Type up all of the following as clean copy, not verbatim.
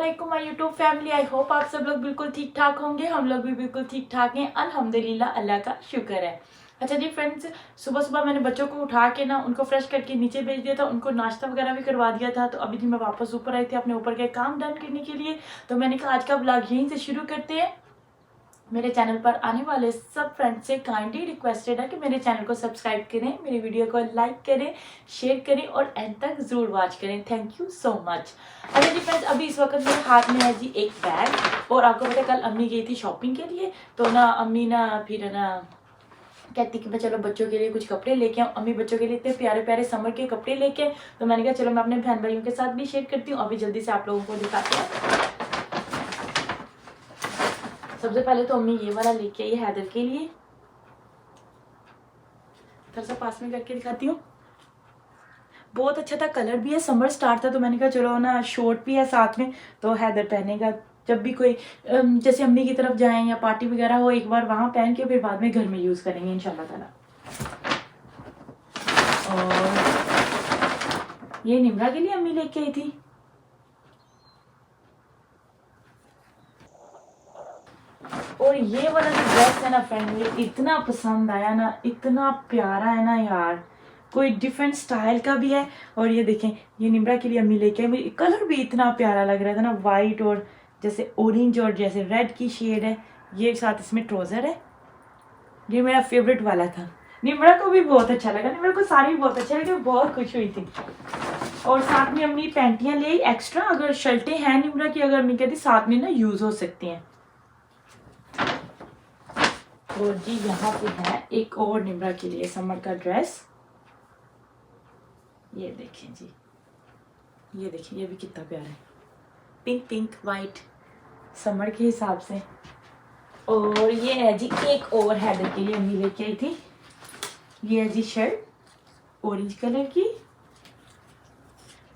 अस्सलामुअलैकुम my YouTube family. I hope आप सब लोग बिल्कुल ठीक ठाक होंगे। हम लोग भी बिल्कुल ठीक ठाक हैं, अल्हम्दुलिल्लाह, अल्लाह का शुक्र है। अच्छा जी फ्रेंड्स, सुबह सुबह मैंने बच्चों को उठा के ना उनको फ्रेश करके नीचे भेज दिया था, उनको नाश्ता वगैरह भी करवा दिया था। तो अभी जी मैं वापस ऊपर आई थी अपने ऊपर के काम डन करने के लिए। तो मैंने कहा आज का ब्लॉग यहीं से शुरू करते हैं। मेरे चैनल पर आने वाले सब फ्रेंड्स से काइंडली रिक्वेस्टेड है कि मेरे चैनल को सब्सक्राइब करें, मेरी वीडियो को लाइक करें, शेयर करें और एंड तक ज़रूर वॉच करें। Thank you so much. अच्छा जी फ्रेंड्स, अभी इस वक्त मेरे हाथ में है जी एक बैग। और आपको पता है कल अम्मी गई थी शॉपिंग के लिए, तो ना अम्मी ना फिर ना कहती कि मैं चलो बच्चों के लिए कुछ कपड़े लेके आऊँ। अम्मी बच्चों के लिए इतने प्यारे प्यारे समर के कपड़े लेके, तो मैंने कहा चलो मैं अपने बहन भाइयों के साथ भी शेयर करती हूँ। अभी जल्दी से आप लोगों को दिखाते हैं। सबसे पहले तो अम्मी ये वाला लेके आई हैदर के लिए, थोड़ा सा पास में करके दिखाती हूँ। बहुत अच्छा था, कलर भी है, समर स्टार्ट था, तो मैंने कहा चलो ना शॉर्ट भी है साथ में, तो हैदर पहनेगा जब भी कोई जैसे अम्मी की तरफ जाएं या पार्टी वगैरह हो, एक बार वहां पहन के फिर बाद में घर में यूज करेंगे इंशाल्लाह ताला। और ये निमरा के लिए अम्मी लेके आई थी। और ये वाला जो ड्रेस है ना फ्रेंड, मुझे इतना पसंद आया ना, इतना प्यारा है ना यार, कोई डिफरेंट स्टाइल का भी है। और ये देखें, ये निमरा के लिए अम्मी लेके आई, मुझे कलर भी इतना प्यारा लग रहा था ना, वाइट और जैसे ऑरेंज और जैसे रेड की शेड है। ये साथ इसमें ट्राउजर है, ये मेरा फेवरेट वाला था। निमरा को भी बहुत अच्छा लगा, निमरा को साड़ी बहुत अच्छा लगा, बहुत खुश हुई थी। और साथ में अम्मी पैंटियां ले एक्स्ट्रा, अगर शर्टें हैं निमरा की, अगर अम्मी कहती साथ में ना यूज हो सकती हैं। और जी यहाँ पे है एक और निमरा के लिए समर का ड्रेस। ये देखें जी, ये देखिए, ये भी कितना प्यारा है, पिंक पिंक वाइट समर के हिसाब से। और ये है जी एक और हैदर के लिए अम्मी लेके आई थी। ये है जी शर्ट ऑरेंज कलर की,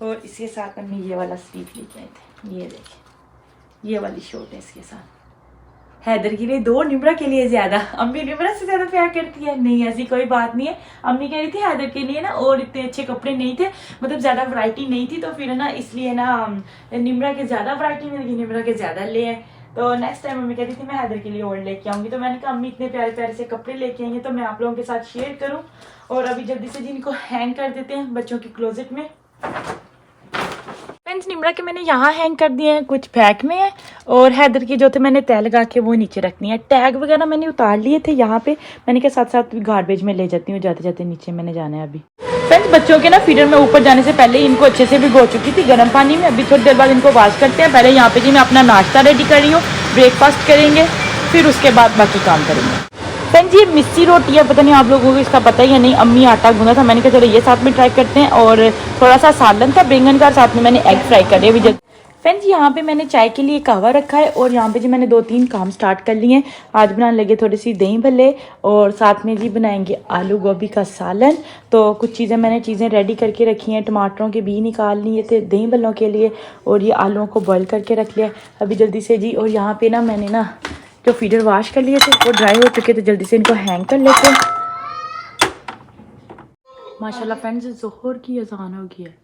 और इसके साथ अम्मी ये वाला स्लीव लेके आए थे। ये देखिए, ये वाली शर्ट है इसके साथ। हैदर के लिए दो, निमरा के लिए ज्यादा। अम्मी निमरा से ज्यादा प्यार करती है। नहीं, ऐसी कोई बात नहीं है। अम्मी कह रही थी हैदर के लिए ना और इतने अच्छे कपड़े नहीं थे, मतलब ज्यादा वैरायटी नहीं थी, तो फिर ना इसलिए ना निमरा के ज्यादा वैरायटी मिल गई, निमरा के ज्यादा ले आए। तो नेक्स्ट टाइम मम्मी कह रही थी मैं हैदर के लिए और लेके आऊंगी। तो मैंने कहा अम्मी इतने प्यारे प्यारे से कपड़े लेके आएंगे तो मैं आप लोगों के साथ शेयर करूँ। और अभी जल्दी से जी इनको हैंग कर देते हैं बच्चों के क्लोजेट में। फ्रेंड्स, निमरा के मैंने यहाँ हैंग कर दिए हैं, कुछ बैग में है, और हैदर की जो थे मैंने तय लगा के वो नीचे रखनी है। टैग वगैरह मैंने उतार लिए थे यहाँ पे, मैंने के साथ साथ गार्बेज में ले जाती हूँ, जाते जाते नीचे मैंने जाना है अभी। फ्रेंड्स, बच्चों के ना फीडर में ऊपर जाने से पहले इनको अच्छे से भिगो चुकी थी गर्म पानी में। अभी थोड़ी देर बाद इनको वॉश करते हैं। पहले यहाँ पे जी मैं अपना नाश्ता रेडी कर रही हूँ, ब्रेकफास्ट करेंगे, फिर उसके बाद बाकी काम करेंगे। फ्रेंड्स, ये मिस्सी रोटी है, पता नहीं आप लोगों को इसका पता ही है नहीं। अम्मी आटा गूंदा था, मैंने कहा चलो ये साथ में ट्राई करते हैं। और थोड़ा सा सालन था बैंगन का, साथ में मैंने एग फ्राई कर दिया अभी। फ्रेंड्स, यहाँ पे मैंने चाय के लिए कहवा रखा है, और यहाँ पे जी मैंने 2-3 काम स्टार्ट कर लिए हैं। आज बनाने लगे थोड़ी सी दही भल्ले, और साथ में जी बनाएंगे आलू गोभी का सालन। तो कुछ चीज़ें रेडी करके रखी हैं। टमाटरों के बीज निकाल लिए थे दही भल्लों के लिए, और ये आलूओं को बॉयल करके रख लिया अभी जल्दी से जी। और यहाँ पे ना मैंने ना जो फीडर वॉश कर लिए थे वो ड्राई हो चुके थे, जल्दी से इनको हैंग कर लेते हैं। माशाल्लाह फ्रेंड्स, ज़ोहर की अज़ान हो गई है।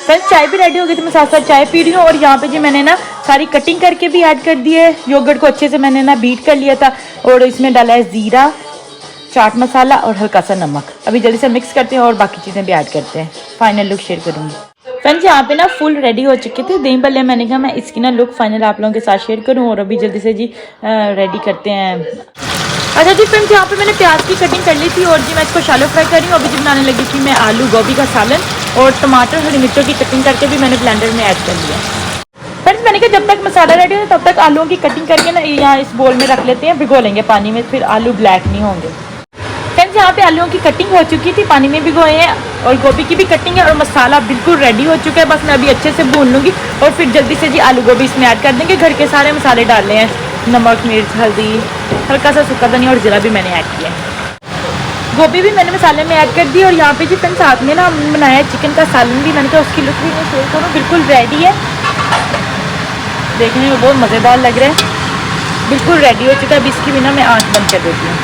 फ्रेंड्स, चाय भी रेडी हो गई थी, मैं साथ साथ चाय पी रही हूँ। और यहाँ पे जी मैंने ना सारी कटिंग करके भी ऐड कर दी है। योगर्ट को अच्छे से मैंने ना बीट कर लिया था, और इसमें डाला है ज़ीरा, चाट मसाला और हल्का सा नमक। अभी जल्दी से मिक्स करते हैं और बाकी चीज़ें भी ऐड करते हैं, फाइनल लुक शेयर करूँगी। फ्रेंड्स, यहाँ पे ना फुल रेडी हो चुके थे दही भल्ले। मैंने कहा मैं इसकी ना लुक फाइनल आप लोगों के साथ शेयर करूँ, और अभी जल्दी से जी रेडी करते हैं। अच्छा जी फ्रेंड्स, यहाँ पे मैंने प्याज की कटिंग कर ली थी, और जी मैं इसको शैलो फ्राई कर रही हूँ। अभी जी बनाने लगी थी मैं आलू गोभी का सालन, और टमाटर हरी मिर्चों की कटिंग करके भी मैंने ब्लेंडर में ऐड कर लिया। फ्रेंड्स, मैंने कहा जब तक मसाला रेडी हो तब तक आलूओं की कटिंग करके ना यहाँ इस बोल में रख लेते हैं, भिगो लेंगे पानी में, फिर आलू ब्लैक नहीं होंगे। फ्रेंड्स, यहाँ पे आलूओं की कटिंग हो चुकी थी, पानी में भिगोए हैं, और गोभी की भी कटिंग है, और मसाला बिल्कुल रेडी हो चुका है। बस मैं अभी अच्छे से भून लूँगी, और फिर जल्दी से जी आलू गोभी इसमें ऐड कर देंगे। घर के सारे मसाले डाले हैं, नमक, मिर्च, हल्दी, हल्का सा सूखा धनिया और जीरा भी मैंने ऐड किया है। गोभी भी मैंने मसाले में ऐड कर दी। और यहाँ पे जी फ्रेंड्स साथ में ना हमने बनाया चिकन का सालन भी, मैंने कहा उसकी लुक भी मैं शेयर करूँ। बिल्कुल रेडी है, देखने में बहुत मज़ेदार लग रहा है, बिल्कुल रेडी हो चुका है। अभी इसकी भी ना मैं आँच बंद कर देती हूँ।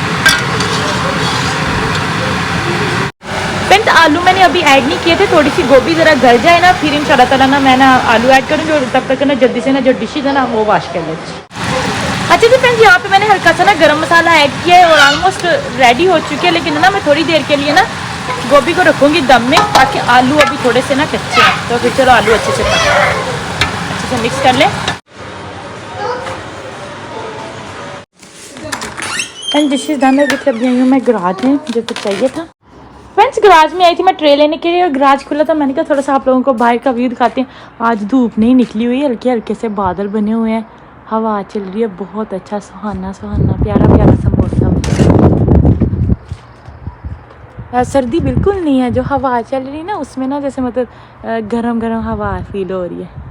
फ्रेंड्स आलू मैंने अभी ऐड नहीं किए थे, थोड़ी सी गोभी ज़रा गल जाए ना फिर इंशाल्लाह ताला ना मैं ना आलू ऐड करूँगी और तब तक ना जल्दी से ना जो डिशेज है ना वो वॉश कर लेती। अच्छा जी फ्रेंड्स यहाँ पे मैंने हल्का सा ना गरम मसाला ऐड किया है और ऑलमोस्ट रेडी हो चुकी है, लेकिन ना मैं थोड़ी देर के लिए ना गोभी को रखूँगी दम में ताकि आलू अभी थोड़े से ना कच्चे हैं। तो फिर चलो आलू अच्छे से मिक्स कर लें। एंड डिशेज डन हो गई थी। अभी आई हूँ मैं गराज में, मुझे तो चाहिए था। फ्रेंड्स गराज में आई थी मैं ट्रे लेने के लिए और गराज खुला था, मैंने कहा थोड़ा सा आप लोगों को बाहर का व्यू दिखाते हैं। आज धूप नहीं निकली हुई है, हल्के हल्के से बादल बने हुए हैं, हवा चल रही है, बहुत अच्छा सुहाना सुहाना प्यारा प्यारा सा मौसम। सर्दी बिल्कुल नहीं है, जो हवा चल रही है ना उसमें ना जैसे मतलब गरम गरम हवा फील हो रही है।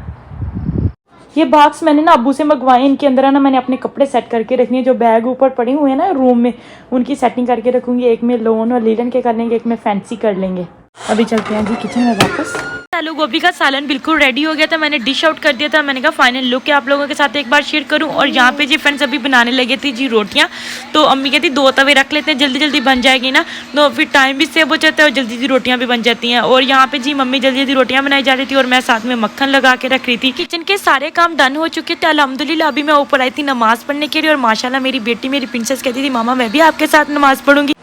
ये बॉक्स मैंने ना अब्बू से मंगवाए, इनके अंदर है ना मैंने अपने कपड़े सेट करके रखने हैं, जो बैग ऊपर पड़े हुए हैं ना रूम में उनकी सेटिंग करके रखूँगी। एक में लोन और लीलन के कर लेंगे, एक में फैंसी कर लेंगे। अभी चलते हैं जी किचन में वापस। आलू गोभी का सालन बिल्कुल रेडी हो गया था, मैंने डिश आउट कर दिया था। मैंने कहा फाइनल लुक है आप लोगों के साथ एक बार शेयर करूं। और यहाँ पे जी फ्रेंड्स अभी बनाने लगे थे जी रोटियां, तो अम्मी कहती 2 तवे रख लेते हैं, जल्दी जल्दी बन जाएगी ना, तो फिर टाइम भी सेव हो जाता है और जल्दी जल्दी रोटियां भी बन जाती हैं। और यहाँ पे जी मम्मी जल्दी जल्दी रोटियां बनाई जा रही थी और मैं साथ में मक्खन लगा के रख रही थी। किचन के सारे काम डन हो चुके थे अल्हम्दुलिल्लाह। अभी मैं ऊपर आई थी नमाज पढ़ने के लिए और माशाल्लाह मेरी बेटी मेरी प्रिंसेस कहती थी मामा मैं भी आपके साथ नमाज पढ़ूंगी।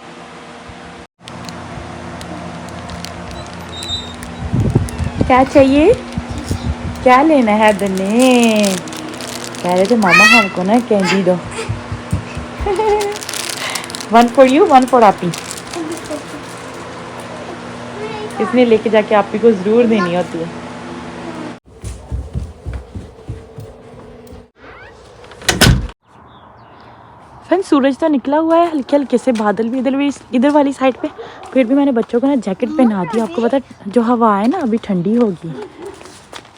क्या चाहिए, क्या लेना है बने? कह रहे थे मामा हमको ना कैंडी दो। 1 फॉर यू 1 फॉर आपी। इसने लेके जाके आपी को जरूर देनी होती है। फ्रेंड्स सूरज तो निकला हुआ है, हल्के हल्के से बादल भी इधर वाली साइड पे। फिर भी मैंने बच्चों को ना जैकेट पहना दी। आपको पता जो हवा है ना अभी ठंडी होगी,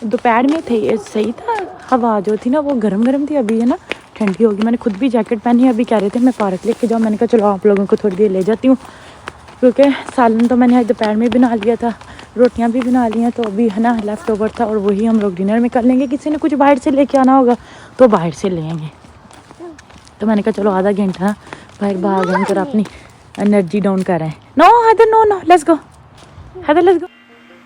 दोपहर में थे सही था, हवा जो थी ना वो गरम गरम थी, अभी है ना ठंडी होगी। मैंने खुद भी जैकेट पहनी है। अभी कह रहे थे मैं पार्क लेके जाऊँ, मैंने कहा चलो आप लोगों को थोड़ी देर ले जाती हूँ, क्योंकि सालन तो मैंने आज दोपहर में बना लिया था, रोटियां भी बना ली हैं, तो अभी है ना लेफ़्ट ओवर था और वही हम लोग डिनर में कर लेंगे। किसी ने कुछ बाहर से लेके आना होगा तो बाहर से लेंगे। तो मैंने कहा चलो आधा घंटा बाहर भाग कर अपनी एनर्जी डाउन कर रहे हैं। No Haider no let's go, Haider let's go.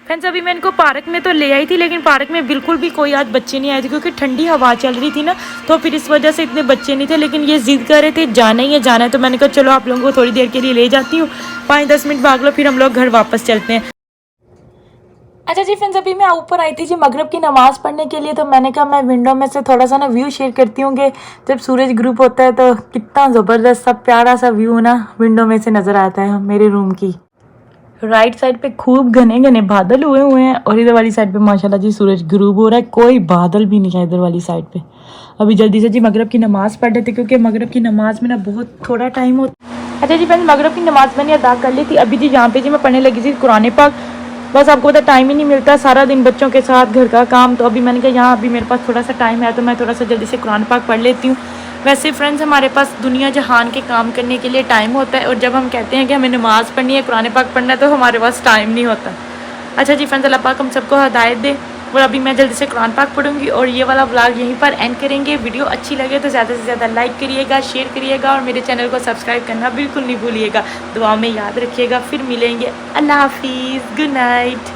Friends अभी मैं इनको पार्क में तो ले आई थी, लेकिन पार्क में बिल्कुल भी कोई आज बच्चे नहीं आए थे, क्योंकि ठंडी हवा चल रही थी ना, तो फिर इस वजह से इतने बच्चे नहीं थे। लेकिन ये जिद कर रहे थे जाना ही है जाना है, तो मैंने कहा चलो आप लोगों को थोड़ी देर के लिए ले जाती हूँ, 5-10 मिनट भाग लो फिर हम लोग घर वापस चलते हैं। अच्छा जी फ्रेंड्स अभी मैं ऊपर आई थी जी मगरिब की नमाज़ पढ़ने के लिए, तो मैंने कहा मैं विंडो में से थोड़ा सा ना व्यू शेयर करती हूँ कि जब सूरज ग्रुप होता है तो कितना ज़बरदस्त सा प्यारा सा व्यू ना विंडो में से नज़र आता है। मेरे रूम की राइट साइड पे खूब घने घने बादल हुए हैं और इधर वाली साइड पे माशाल्लाह जी सूरज ग्रुप हो रहा है, कोई बादल भी नहीं है इधर वाली साइड पे। अभी जल्दी से जी मगरिब की नमाज़ पढ़ लेते, क्योंकि मगरिब की नमाज़ में ना बहुत थोड़ा टाइम होता। अच्छा जी फ्रेंड्स मगरिब की नमाज़ मैंने अदा कर ली थी। अभी जी यहाँ पे जी मैं पढ़ने लगी थी कुरान पाक। बस आपको पता टाइम ही नहीं मिलता, सारा दिन बच्चों के साथ घर का काम, तो अभी मैंने कहा यहाँ अभी मेरे पास थोड़ा सा टाइम है तो मैं थोड़ा सा जल्दी से कुरान पाक पढ़ लेती हूँ। वैसे फ्रेंड्स हमारे पास दुनिया जहान के काम करने के लिए टाइम होता है, और जब हम कहते हैं कि हमें नमाज़ पढ़नी है कुरान पाक पढ़ना है तो हमारे पास टाइम नहीं होता। अच्छा जी फ्रेंड्स अल्लाह पाक हम सबको हिदायत दे। और अभी मैं जल्दी से कुरान पाक पढ़ूंगी और ये वाला व्लॉग यहीं पर एंड करेंगे। वीडियो अच्छी लगे तो ज़्यादा से ज़्यादा लाइक करिएगा, शेयर करिएगा और मेरे चैनल को सब्सक्राइब करना बिल्कुल नहीं भूलिएगा। दुआ में याद रखिएगा। फिर मिलेंगे। अल्लाह हाफिज़, गुड नाइट।